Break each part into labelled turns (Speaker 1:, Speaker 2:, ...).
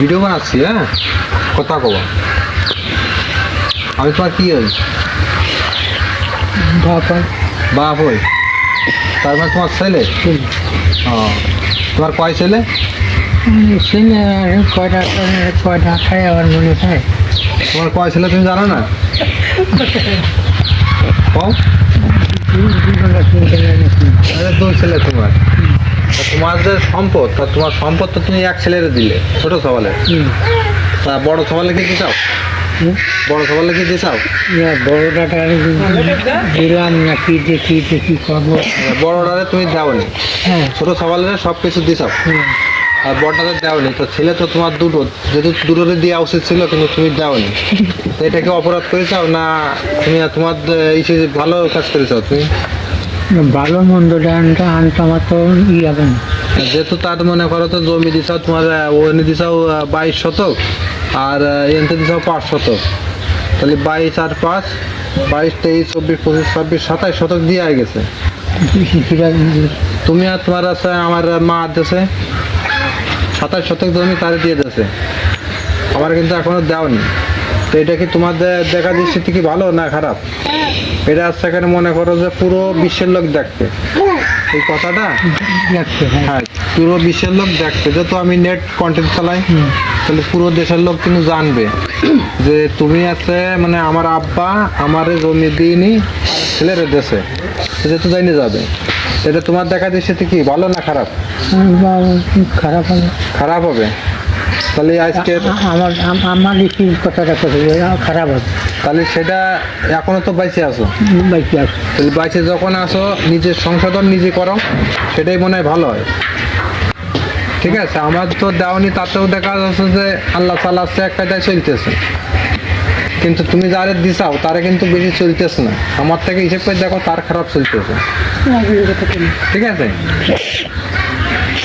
Speaker 1: Video বানাচ্ছি, হ্যাঁ কথা কব। আমি তোমার কি হই? বাপ হই। তার মানে তোমার ছেলে? ও, তোমার কয় ছেলে?
Speaker 2: ছেলে কয়টা খায় আমার মনে হয়।
Speaker 1: তোমার কয় ছেলে তুমি জানো না? কও। দুই ছেলে তোমার। তা তোমার যে সম্পদ, তা তোমার সম্পদ তো তুমি এক ছেলের দিলে, ছোট সবালে। তা বড় সবালে কি চাও? বড় সবালে কি চাও?
Speaker 2: বড়টা দিলাম না, কি দেখি করবো।
Speaker 1: বড়টারে তুমি দাওনি,
Speaker 2: হ্যাঁ
Speaker 1: ছোট সবালে সব কিছু দিছাও,
Speaker 2: হ্যাঁ।
Speaker 1: আর বড়টাতে দাওনি। তো ছেলে তো তোমার দুটো, যেহেতু দুটোরে দেওয়া উচিত ছিল কিন্তু তুমি দাওনি। তো এটাকে অপরাধ করেছাও না তুমি তোমার ভালো কাজ করেছাও তুমি?
Speaker 2: ভালো মন্দ ডানটা আনতে আমার তো হবে না।
Speaker 1: যেহেতু তার মনে করো তো জমি দিছাও তোমার, ওখানে দিছাও 22 শতক, আর এনতে দিছাও 5 শতক। তাহলে 22 আর 5, 22, 23, 24, 25, 26, 27 শতক দিয়ে গেছে। তুমি আর তোমার আছে আমার মা দেশে 27 শতক জমি তারে দিয়ে দিয়েছে, আমার কিন্তু এখনো দেওনি। তো এটা কি তোমাদের দেখা দৃষ্টিতে কি ভালো না খারাপ? এটা আজকে এখানে মনে করো যে পুরো বিশ্বের লোক দেখতে এই কথাটা, হ্যাঁ পুরো বিশ্বের লোক দেখতে, যেহেতু আমি নেট কন্টেন্ট চালাই, তাহলে পুরো দেশের লোক কিন্তু জানবে যে তুমি আছে মানে আমার আব্বা আমার জমি দিইনি ছেলের দেশে, যেহেতু জানিয়ে যাবে। এটা তোমার দেখা দৃষ্টিতে কি ভালো না খারাপ?
Speaker 2: খারাপ হবে।
Speaker 1: খারাপ হবে। তাহলে আজকে
Speaker 2: আমার আমার কি কথাটা খারাপ হবে।
Speaker 1: তাহলে সেটা এখনো তো বাইচে আছো,
Speaker 2: বাইকে আছে।
Speaker 1: তাহলে বাইচে যখন আসো নিজের সংশোধন নিজে করো, সেটাই মনে হয় ভালো হয়। ঠিক আছে, আমার তো দেওয়ানি, তাতেও দেখা যাচ্ছে যে আল্লাহ চালাচ্ছে এক কায়দায় চলতেছে, কিন্তু তুমি যারে দিছাও তারা কিন্তু বেশি চলতেছে না। আমার থেকে হিসেব করে দেখো তার খারাপ চলতেছে। ঠিক আছে,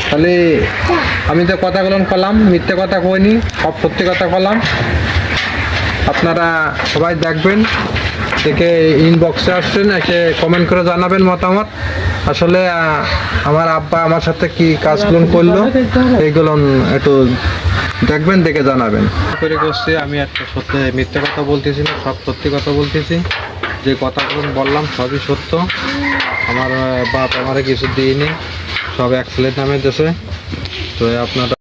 Speaker 1: তাহলে আমি যে কথাগুলো করলাম মিথ্যে কথা কইনি, সব সত্যি কথা বললাম। আপনারা সবাই দেখবেন, দেখে ইনবক্সে আসবেন, এসে কমেন্ট করে জানাবেন মতামত। আসলে আমার আব্বা আমার সাথে কি কাজগুলো করলো এইগুলো একটু দেখবেন, দেখে জানাবেন। করে করছি আমি একটা সত্যি মিথ্যে কথা বলতেছি না, সব সত্যি কথা বলতেছি। যে কথাগুলো বললাম সবই সত্য। আমার বাপ আমারে কিছু দিইনি, সব এক ছেলের নামে দেশে। তো আপনারা